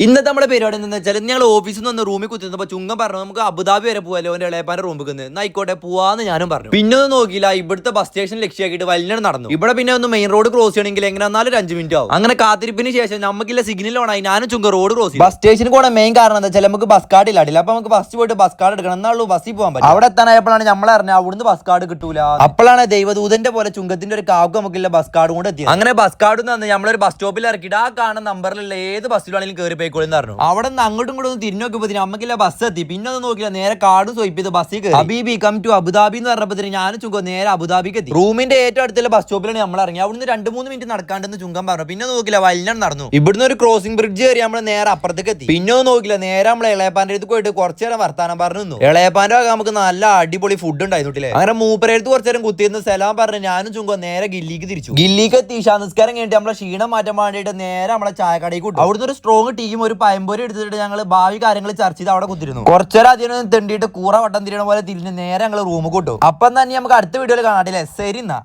ഇന്നത്തെ നമ്മുടെ പരിപാടി എന്താ വെച്ചാൽ ഞങ്ങൾ ഓഫീസിൽ നിന്ന് റൂമിൽ കുത്തിരുന്നപ്പോൾ ചുങ്കം പറഞ്ഞു നമുക്ക് അബുദാബി വരെ പോകാലോ അവന്റെ ഇളയപ്പാന്റെ റൂമിൽ നിന്ന് ആയിക്കോട്ടെ പോവാന്ന് ഞാനും പറഞ്ഞു. പിന്നെ ഒന്നും നോക്കിയില്ല, ഇവിടുത്തെ ബസ് സ്റ്റേഷൻ ലക്ഷ്യമാക്കിയിട്ട് വലിയ നടന്നു. ഇവിടെ പിന്നെ ഒന്ന് മെയിൻ റോഡ് ക്രോസ് ചെയ്യണമെങ്കിൽ എങ്ങനെ വന്നാലും ഒരു 5 മിനിറ്റ് ആവും. അങ്ങനെ കാത്തിരിപ്പിന് ശേഷം നമുക്കില്ല സിഗ്നൽ ഓണായി ഞാനും ചുങ്ക റോഡ് ക്രോസ് ചെയ്തു. ബസ് സ്റ്റേഷനിൽ കൂടെ മെയിൻ കാരണം എന്താ വെച്ചാൽ നമുക്ക് ബസ് കാർഡ് ഇല്ല. അപ്പൊ നമുക്ക് ബസ് പോയിട്ട് ബസ് കാർഡ് എടുക്കണം എന്നാലും ബസ്സിൽ പോകാൻ പറ്റും. അവിടെ എത്താനായപ്പോഴാണ് നമ്മൾ അറിഞ്ഞത് അവിടുന്ന് ബസ് കാർഡ് കിട്ടൂല. അപ്പോഴാണ് ദൈവദൂതന്റെ പോലെ ചുങ്കത്തിന്റെ ഒരു കാവ് നമുക്കില്ല ബസ് കാർഡ് കൊണ്ട് എത്തി. അങ്ങനെ ബസ് കാർഡ് തന്നെ നമ്മളൊരു ബസ് സ്റ്റോപ്പിൽ ഇറക്കിയിട്ട് ആ കാണുന്ന നമ്പറിലുള്ള ഏത് ബസ്സിലാണെങ്കിലും കയറി പോയിക്കോളെന്ന് പറഞ്ഞു. അവിടെ നിന്ന് അങ്ങോട്ടും ഇങ്ങോട്ടും തിരിഞ്ഞു നോക്കിയപ്പോ നമുക്കില്ല ബസ് എത്തി. പിന്നെ ഒന്നും നോക്കില്ല, നേരെ കാർഡ് സ്വൈപ്പ് ചെയ്ത് ബസ്സിൽ കയറി. ഹബീബി കം ടു അബുദാബി എന്ന് പറഞ്ഞപ്പോ ഞാനും ചുങ്കം നേരെ അബുദാബിക്ക് എത്തി. റൂമിന്റെ ഏറ്റവും അടുത്തുള്ള ബസ് സ്റ്റോപ്പിലാണ് നമ്മൾ ഇറങ്ങി. അവിടുന്ന് 2-3 മിനിറ്റ് നടക്കാണ്ടെന്ന് ചുങ്കം പറഞ്ഞു. പിന്നെ നോക്കില്ല വലിയ നടന്നു. ഇവിടുന്ന് ഒരു ക്രോസിംഗ് ബ്രിഡ്ജ് കയറി നമ്മൾ നേരെ അപ്പുറത്തേക്ക് എത്തി. പിന്നെ ഒന്നും നോക്കില്ല, നേരെ നമ്മൾ ഇളയപ്പാന്റെ അടുത്ത് പോയിട്ട് കുറച്ചു നേരം വർത്താനം പറഞ്ഞു. ഇളയപ്പാന്റെ നമുക്ക് നല്ല അടിപൊളി ഫുഡ് ഉണ്ടായിരുന്നില്ലേ. അങ്ങനെ മൂപ്പരടുത്ത് കുറച്ചു നേരം കുത്തിയിരുന്ന സലാം പറഞ്ഞു ഞാനും ചുങ്കം നേരെ ഗില്ലിക്ക് തിരിച്ചു. ഗില്ലിക്ക് എത്തി നിസ്കാരം കഴിഞ്ഞിട്ട് നമ്മളെ ക്ഷീണം മാറ്റാൻ വേണ്ടിയിട്ട് നേരെ നമ്മളെ ചായക്കടയിൽ കൂട്ടും. അവിടുന്ന് ഒരു സ്ട്രോങ് ടീം ഒരു പയമ്പൊരി എടുത്തിട്ട് ഞങ്ങൾ ഭാവി കാര്യങ്ങൾ ചർച്ച ചെയ്ത് അവിടെ കുത്തിരുന്നു. കുറച്ചേരം അതിനൊന്നും തെണ്ടിയിട്ട് കൂറ വട്ടം തിരിയണ പോലെ തിരിഞ്ഞ് നേരെ ഞങ്ങൾ റൂം കൂട്ടും. അപ്പം തന്നെ നമുക്ക് അടുത്ത വീഡിയോയിൽ കാണാട്ടില്ലേ. ശരി എന്നാ.